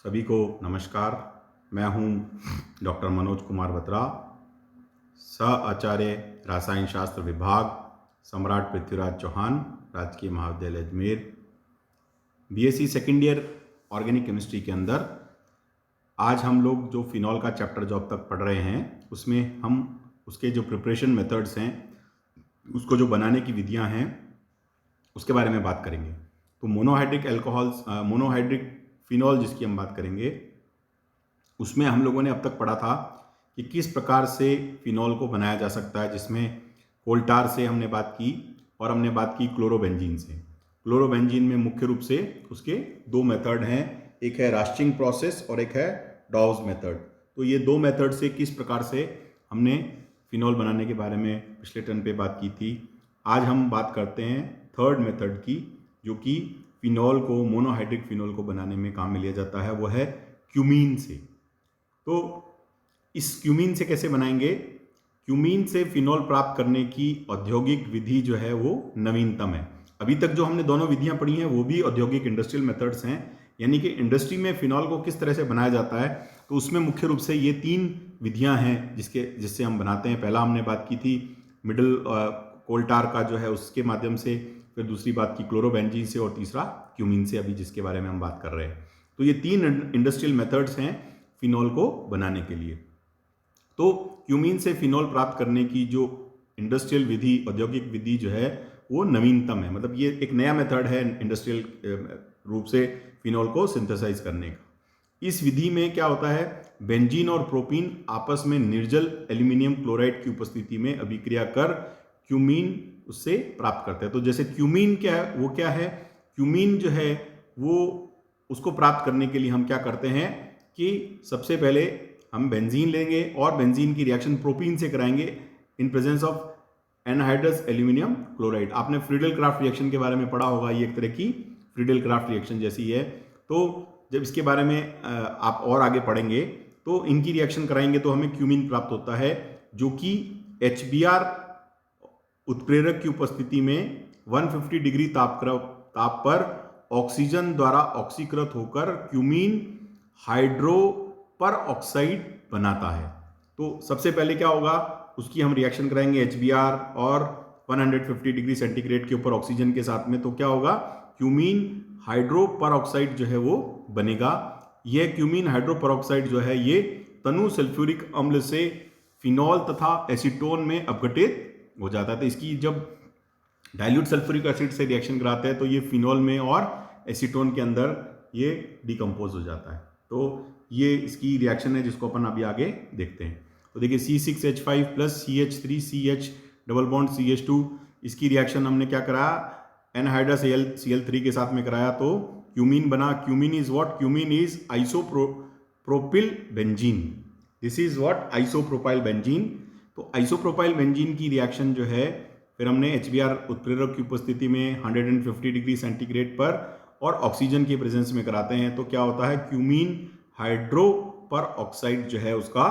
सभी को नमस्कार। मैं हूं डॉक्टर मनोज कुमार बत्रा, सह आचार्य रसायन शास्त्र विभाग, सम्राट पृथ्वीराज चौहान, राजकीय महाविद्यालय Ajmer. BSc second year organic chemistry के अंदर आज हम लोग जो फिनॉल का चैप्टर जो अब तक पढ़ रहे हैं उसमें हम उसके जो प्रिपरेशन मेथड्स हैं, उसको जो बनाने की विधियां हैं, उसके बारे में बात करेंगे। तो मोनोहाइड्रिक एल्कोहल्स, मोनोहाइड्रिक फिनॉल जिसकी हम बात करेंगे, उसमें हम लोगों ने अब तक पढ़ा था कि किस प्रकार से फिनॉल को बनाया जा सकता है, जिसमें कोल टार से हमने बात की और हमने बात की क्लोरोबेंजीन से। क्लोरोबेंजीन में मुख्य रूप से उसके दो मेथड हैं, एक है रास्टिंग प्रोसेस और एक है डॉव्स मेथड। तो ये दो मेथड से किस प्रकार से हमने फिनॉल बनाने के बारे में पिछले टर्न पे बात की थी। आज हम बात करते हैं थर्ड मेथड की, जो कि फिनॉल को, मोनोहाइड्रिक फिनॉल को बनाने में काम में लिया जाता है, वो है क्यूमीन से। तो इस क्यूमीन से कैसे बनाएंगे? क्यूमीन से फिनॉल प्राप्त करने की औद्योगिक विधि जो है वो नवीनतम है। अभी तक जो हमने दोनों विधियां पढ़ी हैं वो भी औद्योगिक इंडस्ट्रियल मेथड्स हैं, यानी कि इंडस्ट्री में फिनॉल को किस तरह से बनाया जाता है। तो उसमें मुख्य रूप से ये तीन विधियां हैं जिससे हम बनाते हैं। पहला हमने बात की थी मिडल कोल टार का जो है उसके माध्यम से, फिर दूसरी बात की क्लोरोबेंजीन से और तीसरा क्यूमीन से, अभी जिसके बारे में हम बात कर रहे हैं। तो ये तीन इंडस्ट्रियल मेथड्स हैं फिनॉल को बनाने के लिए। तो क्यूमीन से फिनॉल प्राप्त करने की जो इंडस्ट्रियल विधि, औद्योगिक विधि जो है वो नवीनतम है। मतलब ये एक नया मेथड है इंडस्ट्रियल रूप से फिनॉल को सिंथेसाइज करने का। इस विधि में क्या होता है, बेंजीन और प्रोपीन आपस में निर्जल एल्यूमिनियम क्लोराइड की उपस्थिति में अभिक्रिया कर क्यूमीन उससे प्राप्त करते हैं। तो जैसे क्यूमीन क्या है, वो क्या है, क्यूमीन जो है वो उसको प्राप्त करने के लिए हम क्या करते हैं कि सबसे पहले हम बेंजीन लेंगे और बेंजीन की रिएक्शन प्रोपीन से कराएंगे in presence of anhydrous aluminium chloride. आपने फ्रीडल क्राफ्ट रिएक्शन के बारे में पढ़ा होगा, ये एक तरह की फ्रीडल क्राफ्ट रिएक्शन जैसी है। तो जब इसके बारे में आप और आगे पढ़ेंगे तो इनकी रिएक्शन कराएंगे तो हमें क्यूमीन प्राप्त होता है, जो कि HBr उत्प्रेरक की उपस्थिति में 150 डिग्री ताप पर ऑक्सीजन द्वारा ऑक्सीकृत होकर क्यूमीन हाइड्रो पर ऑक्साइड बनाता है। तो सबसे पहले क्या होगा, उसकी हम रिएक्शन कराएंगे HBr और 150 डिग्री सेंटीग्रेड के ऊपर ऑक्सीजन के साथ में। तो क्या होगा, क्यूमीन हाइड्रो पर ऑक्साइड जो है वो बनेगा। यह क्यूमीन हाइड्रो पर ऑक्साइड जो है ये तनु सल्फ्यूरिक अम्ल से फिनॉल तथा एसीटोन में अपघटित हो जाता है। तो इसकी जब डाइल्यूट सल्फ्यूरिक एसिड से रिएक्शन कराते हैं तो ये फिनॉल में और एसीटोन के अंदर ये डिकम्पोज हो जाता है। तो ये इसकी रिएक्शन है जिसको अपन अभी आगे देखते हैं। तो देखिए C6H5 plus CH3CH double bond CH2, इसकी रिएक्शन हमने क्या कराया, एनहाइड्रस Cl3 के साथ में कराया तो क्यूमीन बना। Cumene is what, cumene is isopropyl benzene. This is what, isopropyl benzene. तो आइसोप्रोपाइल बेंजीन की रिएक्शन जो है फिर हमने HBr उत्प्रेरक की उपस्थिति में 150 डिग्री सेंटीग्रेड पर और ऑक्सीजन की प्रेजेंस में कराते हैं। तो क्या होता है, क्यूमीन हाइड्रो पर ऑक्साइड जो है उसका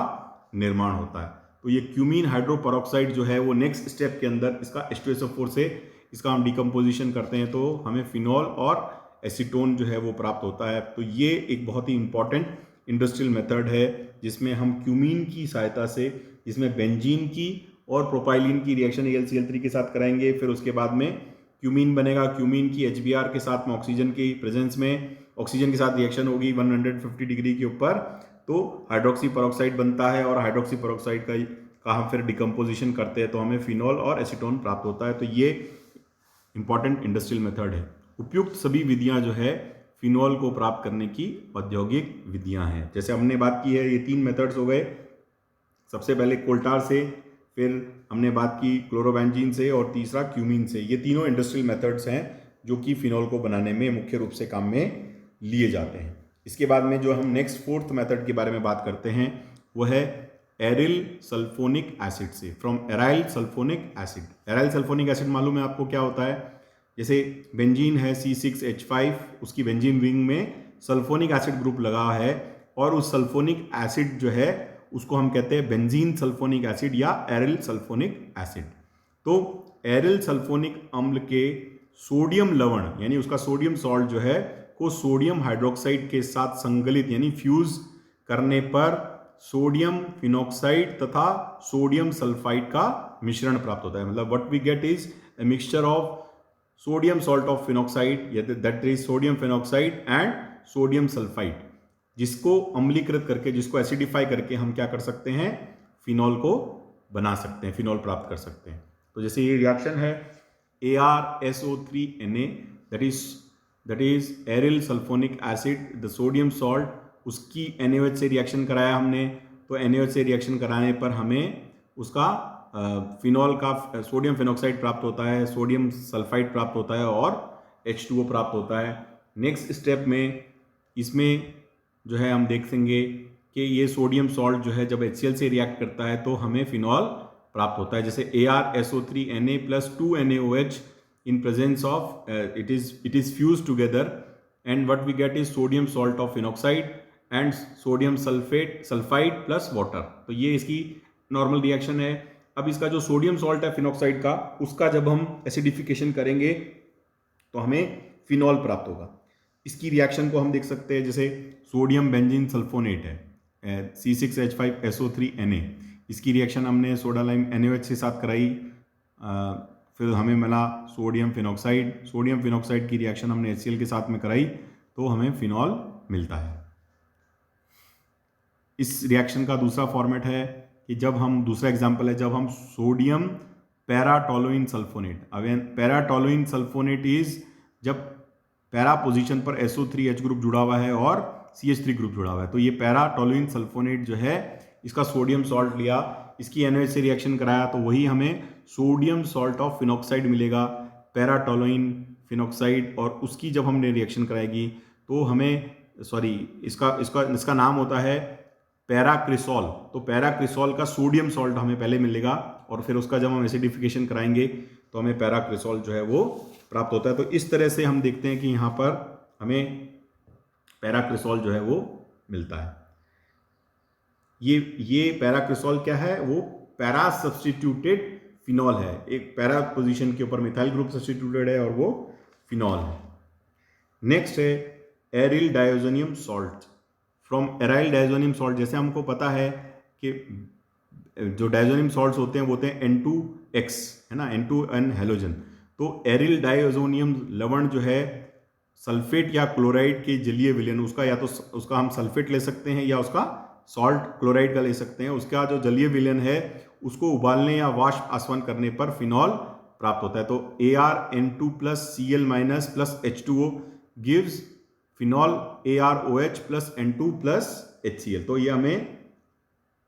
निर्माण होता है। तो ये क्यूमीन हाइड्रो पर ऑक्साइड जो है वो नेक्स्ट स्टेप के अंदर इसका H2SO4 से इसका हम डिकम्पोजिशन करते हैं तो हमें फिनॉल और एसीटोन जो है वो प्राप्त होता है। तो ये एक बहुत ही इंपॉर्टेंट इंडस्ट्रियल मेथड है जिसमें हम क्यूमीन की सहायता से, जिसमें बेंजीन की और प्रोपाइलिन की रिएक्शन AlCl3 के साथ कराएंगे। फिर उसके बाद में क्यूमीन बनेगा। क्यूमीन की HBr के साथ में ऑक्सीजन की प्रेजेंस में, ऑक्सीजन के साथ रिएक्शन होगी 150 डिग्री के ऊपर, तो हाइड्रोक्सी पेरोक्साइड बनता है और हाइड्रोक्सी पेरोक्साइड का हम फिर डिकम्पोजिशन करते हैं तो हमें फिनॉल और एसीटोन प्राप्त होता है। तो ये इंपॉर्टेंट इंडस्ट्रियल मेथड है। उपयुक्त सभी विधियां जो है फिनॉल को प्राप्त करने की औद्योगिक विधियां हैं। जैसे हमने बात की है, ये तीन मेथड्स हो गए। सबसे पहले कोल टार से, फिर हमने बात की क्लोरोबेंजीन से और तीसरा क्यूमीन से। ये तीनों इंडस्ट्रियल मेथड्स हैं जो कि फिनॉल को बनाने में मुख्य रूप से काम में लिए जाते हैं। इसके बाद में जो हम नेक्स्ट फोर्थ मेथड के बारे में बात करते हैं वो है एरिल सल्फोनिक एसिड से, from aryl sulphonic acid. Aryl sulphonic acid मालूम है आपको क्या होता है, जैसे बेंजीन है C6H5, उसकी बेंजीन रिंग में सल्फोनिक एसिड ग्रुप लगा है और उस सल्फोनिक एसिड जो है उसको हम कहते हैं बेंजीन सल्फोनिक एसिड या एरिल सल्फोनिक एसिड। तो एरिल सल्फोनिक अम्ल के सोडियम लवण यानी उसका सोडियम सॉल्ट जो है को सोडियम हाइड्रोक्साइड के साथ संगलित यानी फ्यूज करने पर सोडियम फिनॉक्साइड तथा सोडियम सल्फाइड का मिश्रण प्राप्त होता है। मतलब what we get is a mixture of sodium salt of phenoxide, that is sodium phenoxide and sodium sulphide, जिसको अम्लीकृत करके, जिसको एसिडिफाई करके हम क्या कर सकते हैं, फिनॉल को बना सकते हैं, फिनॉल प्राप्त कर सकते हैं। तो जैसे ये रिएक्शन है ArSO3Na, that is aryl sulphonic acid, the sodium salt, उसकी NaOH से रिएक्शन कराया हमने, तो NaOH से रिएक्शन कराने पर हमें उसका फिनॉल का सोडियम फिनॉक्साइड प्राप्त होता है, सोडियम सल्फाइड प्राप्त होता है और H2O प्राप्त होता है। नेक्स्ट स्टेप में इसमें जो है हम देखेंगे कि ये सोडियम सॉल्ट जो है जब HCl से रिएक्ट करता है तो हमें फिनॉल प्राप्त होता है, जैसे ArSO3Na plus 2NaOH in presence of it is fused together and what we get is sodium salt of phenoxide and sodium sulfide plus water। तो ये इसकी नॉर्मल रिएक्शन है। अब इसका जो सोडियम सॉल्ट है फिनॉक्साइड का, उसका जब हम एसिडिफिकेशन करेंगे तो हमें फिनॉल प्राप्त होगा। इसकी रिएक्शन को हम देख सकते हैं, जैसे सोडियम बेंजीन सल्फोनेट है C6H5SO3Na, इसकी रिएक्शन हमने सोडा लाइम NaOH के साथ कराई, फिर हमें मिला सोडियम फिनॉक्साइड की रिएक्शन हमने HCl के साथ में कराई तो हमें फिनॉल मिलता है। इस रिएक्शन का दूसरा फॉर्मेट है कि जब हम, दूसरा एग्जांपल है, जब हम sodium paratoluene sulphonate, again paratoluene sulphonate is जब पैरा पोजीशन पर SO3H ग्रुप जुड़ा हुआ है और CH3 ग्रुप जुड़ा हुआ है, तो ये पैराटोलुइन सल्फोनेट जो है, इसका सोडियम सॉल्ट लिया, इसकी NaOH से रिएक्शन कराया तो वही हमें सोडियम सॉल्ट ऑफ फिनॉक्साइड मिलेगा, पैराटोलुइन फिनॉक्साइड, और उसकी जब हमने रिएक्शन कराएगी तो हमें इसका नाम होता है पैराक्रिसॉल। तो पैराक्रिसॉल का सोडियम सॉल्ट हमें पहले मिलेगा और फिर उसका जब हम एसिडिफिकेशन कराएंगे तो हमें पैराक्रिसॉल जो है वो प्राप्त होता है। तो इस तरह से हम देखते हैं कि यहाँ पर हमें पैराक्रिसॉल जो है वो मिलता है। ये पैराक्रिसॉल क्या है, वो पैरा सब्स्टिट्यूटेड फिनॉल है, एक पैरा पोजीशन के ऊपर मिथाइल ग्रुप सब्स्टिट्यूटेड है और वो फिनॉल है। नेक्स्ट है aryl diazonium salt. From aryl diazonium salt, जैसे हमको पता है कि जो डायोजोनियम सॉल्ट्स होते हैं वो होते हैं N2X, है ना, N2N हैलोजन। तो एरिल डायोजोनियम लवण जो है सल्फेट या क्लोराइड के जलीय विलयन, उसका या तो उसका हम सल्फेट ले सकते हैं या उसका सॉल्ट क्लोराइड का ले सकते हैं, उसका जो जलीय विलयन है उसको उबालने या वाष्प आसवन करने पर फिनॉल प्राप्त होता है। तो ArN2 plus Cl minus plus H2O gives phenol ArOH plus N2 plus HCl। तो ये हमें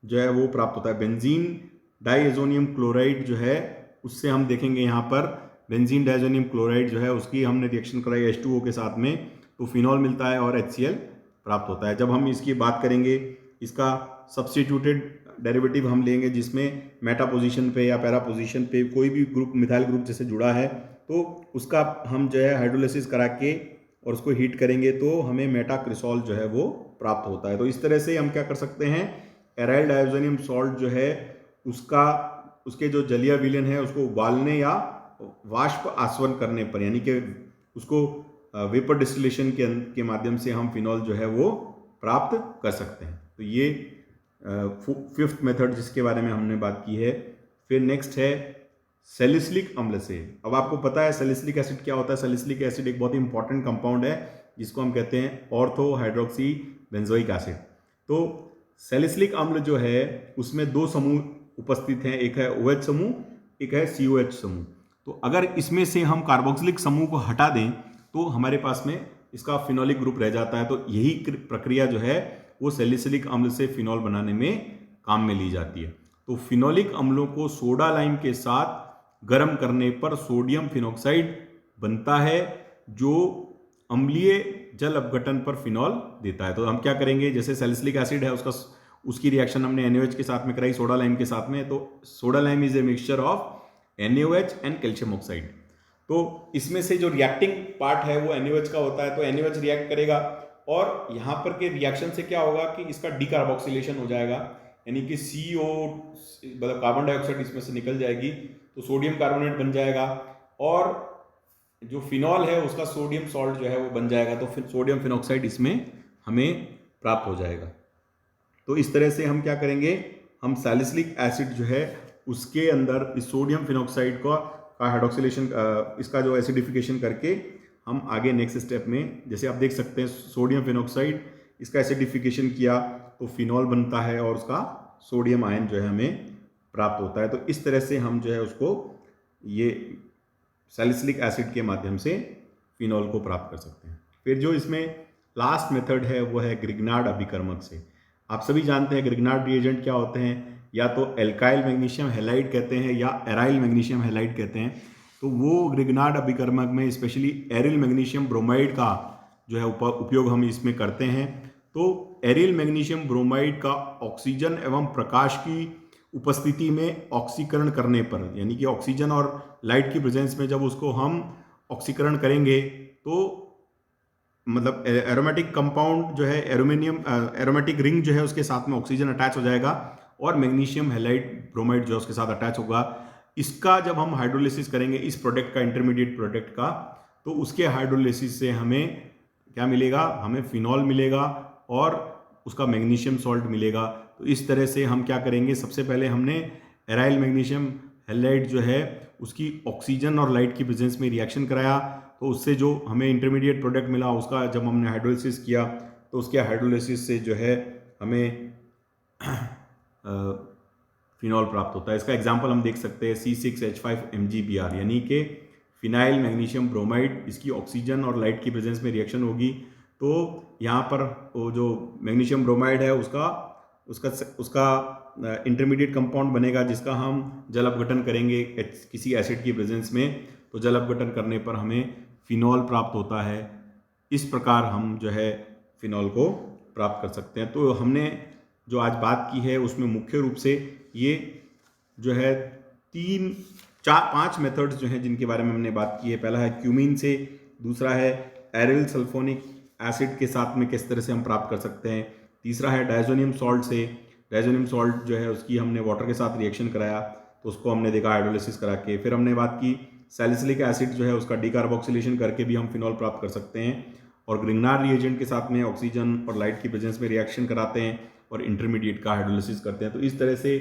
जो है वो प्राप्त होता है। बेंजीन डाइएजोनियम क्लोराइड जो है, उससे हम देखेंगे यहाँ पर बेंजीन डाइएजोनियम क्लोराइड जो है उसकी हमने रिएक्शन कराई H2O के साथ में तो फिनॉल मिलता है और HCl प्राप्त होता है। जब हम इसकी बात करेंगे, इसका सब्स्टिट्यूटेड डेरिवेटिव हम लेंगे जिसमें मेटा पोजीशन पे या पैरा पोजीशन पे कोई भी ग्रुप, मिथाइल ग्रुप जैसे जुड़ा है, तो उसका हम जो है हाइड्रोलिसिस करा के और उसको हीट करेंगे तो हमें मेटाक्रिसॉल जो है वो प्राप्त होता है। तो इस तरह से हम क्या कर सकते हैं, एराइल डायोजोनियम सॉल्ट जो है उसके जो जलीय विलयन है उसको उबालने या वाष्प आसवन करने पर, यानी कि उसको वेपर डिस्टिलेशन के माध्यम से हम फिनॉल जो है वो प्राप्त कर सकते हैं। तो ये फिफ्थ मेथड जिसके बारे में हमने बात की है। फिर नेक्स्ट है सैलिसिलिक अम्ल से। अब आपको पता है सैलिसिलिक एसिड क्या होता है। सैलिसिलिक एसिड एक बहुत ही इंपॉर्टेंट कंपाउंड है जिसको हम कहते हैं ऑर्थो हाइड्रोक्सी बेंजोइक एसिड। तो सैलिसिलिक अम्ल जो है उसमें दो समूह उपस्थित हैं, एक है OH समूह, एक है COH समूह। तो अगर इसमें से हम कार्बोक्सिलिक समूह को हटा दें तो हमारे पास में इसका फिनोलिक ग्रुप रह जाता है। तो यही प्रक्रिया जो है वो सैलिसिलिक अम्ल से फिनॉल बनाने में काम में ली जाती है। तो फिनोलिक अम्लों को सोडा लाइम के साथ गर्म करने पर सोडियम फिनॉक्साइड बनता है जो अम्लीय जल अपघटन पर फिनॉल देता है। तो हम क्या करेंगे, जैसे सैलिसिलिक एसिड है उसकी रिएक्शन हमने NaOH के साथ में कराई सोडा लाइम के साथ में, तो soda lime is a mixture of NaOH and calcium oxide. तो इसमें से जो रिएक्टिंग पार्ट है वो NaOH का होता है, तो NaOH रिएक्ट करेगा और यहाँ पर के रिएक्शन से क्या होगा कि इसका डीकार्बोक्सिलेशन हो जाएगा, यानी कि CO मतलब कार्बन डाइऑक्साइड इसमें से निकल जाएगी तो सोडियम कार्बोनेट बन जाएगा और जो फिनॉल है उसका सोडियम सॉल्ट जो है वो बन जाएगा, तो फिर सोडियम फिनॉक्साइड इसमें हमें प्राप्त हो जाएगा। तो इस तरह से हम क्या करेंगे, हम सैलिसिलिक एसिड जो है उसके अंदर इस सोडियम फिनॉक्साइड का हाइड्रोक्सिलेशन, इसका जो एसिडिफिकेशन करके हम आगे नेक्स्ट स्टेप में, जैसे आप देख सकते हैं सोडियम फिनॉक्साइड, इसका एसिडिफिकेशन किया तो फिनॉल बनता है और उसका सोडियम आयन जो है हमें प्राप्त होता है। तो इस तरह से हम जो है उसको ये सैलिसिलिक एसिड के माध्यम से फिनॉल को प्राप्त कर सकते हैं। फिर जो इसमें लास्ट मेथड है वो है ग्रिग्नार्ड अभिकर्मक से। आप सभी जानते हैं ग्रिग्नार्ड रिएजेंट क्या होते हैं, या तो एल्काइल मैग्नीशियम हैलाइड कहते हैं या एराइल मैग्नीशियम हैलाइड कहते हैं। तो वो ग्रिग्नार्ड अभिकर्मक में स्पेशली एरिल मैग्नीशियम ब्रोमाइड का जो है उपयोग हम इसमें करते हैं। तो एरिल मैग्नीशियम ब्रोमाइड का ऑक्सीजन एवं प्रकाश की उपस्थिति में ऑक्सीकरण करने पर, यानी कि ऑक्सीजन और लाइट की प्रेजेंस में जब उसको हम ऑक्सीकरण करेंगे तो मतलब एरोमेटिक कंपाउंड जो है एरोमेटिक रिंग जो है उसके साथ में ऑक्सीजन अटैच हो जाएगा और मैग्नीशियम हैलाइड ब्रोमाइड जो है उसके साथ अटैच होगा। इसका जब हम हाइड्रोलिसिस करेंगे इस प्रोडक्ट का, इंटरमीडिएट प्रोडक्ट का, तो उसके हाइड्रोलिसिस से हमें क्या मिलेगा, हमें फिनॉल मिलेगा और उसका मैग्नीशियम सॉल्ट मिलेगा। तो इस तरह से हम क्या करेंगे, सबसे पहले हमने एराइल मैग्नीशियम हैलाइड जो है उसकी ऑक्सीजन और लाइट की प्रेजेंस में रिएक्शन कराया, तो उससे जो हमें इंटरमीडिएट प्रोडक्ट मिला उसका जब हमने हाइड्रोलिसिस किया तो उसके हाइड्रोलिसिस से जो है हमें फिनॉल प्राप्त होता है। इसका एग्जांपल हम देख सकते हैं C6H5MgBr, यानी कि फिनाइल मैग्नीशियम ब्रोमाइड, इसकी ऑक्सीजन और लाइट की प्रेजेंस में रिएक्शन होगी तो यहाँ पर वो जो मैग्नीशियम ब्रोमाइड है उसका इंटरमीडिएट कंपाउंड बनेगा जिसका हम जल अपघटन करेंगे किसी एसिड की प्रेजेंस में, तो जल अपघटन करने पर हमें फिनॉल प्राप्त होता है। इस प्रकार हम जो है फिनॉल को प्राप्त कर सकते हैं। तो हमने जो आज बात की है उसमें मुख्य रूप से ये जो है 5 मेथड्स जो हैं जिनके बारे में हमने बात की है। पहला है क्यूमीन से, दूसरा है एरिल सल्फोनिक एसिड के साथ में किस तरह से हम प्राप्त कर सकते हैं, तीसरा है डायजोनियम सॉल्ट से। डायजोनियम सॉल्ट जो है उसकी हमने वाटर के साथ रिएक्शन कराया तो उसको हमने देखा हाइड्रोलिसिस करा के। फिर हमने बात की सैलिसिलिक एसिड जो है उसका डीकार्बोक्सिलेशन करके भी हम फिनॉल प्राप्त कर सकते हैं, और ग्रिग्नार्ड रिएजेंट के साथ में ऑक्सीजन और लाइट की प्रेजेंस में रिएक्शन कराते हैं और इंटरमीडिएट का हाइड्रोलिसिस करते हैं। तो इस तरह से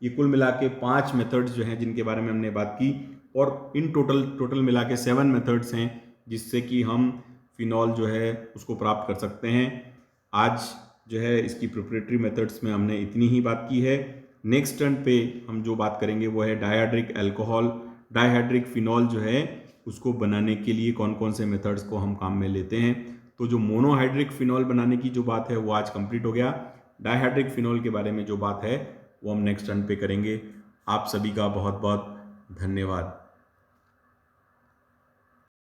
ये कुल मिला के 5 मेथड्स जो हैं जिनके बारे में हमने बात की, और इन टोटल मिला के 7 मेथड्स हैं जिससे कि हम फिनॉल जो है उसको प्राप्त कर सकते हैं। आज जो है इसकी प्रिपरेटरी मेथड्स में हमने इतनी ही बात की है। नेक्स्ट टर्न पे हम जो बात करेंगे वो है डायहाइड्रिक अल्कोहल, डायहाइड्रिक फिनॉल जो है उसको बनाने के लिए कौन कौन से मेथड्स को हम काम में लेते हैं। तो जो मोनोहाइड्रिक फिनॉल बनाने की जो बात है वो आज कंप्लीट हो गया। डायहाइड्रिक फिनॉल के बारे में जो बात है वो हम नेक्स्ट टर्न पे करेंगे। आप सभी का बहुत बहुत धन्यवाद।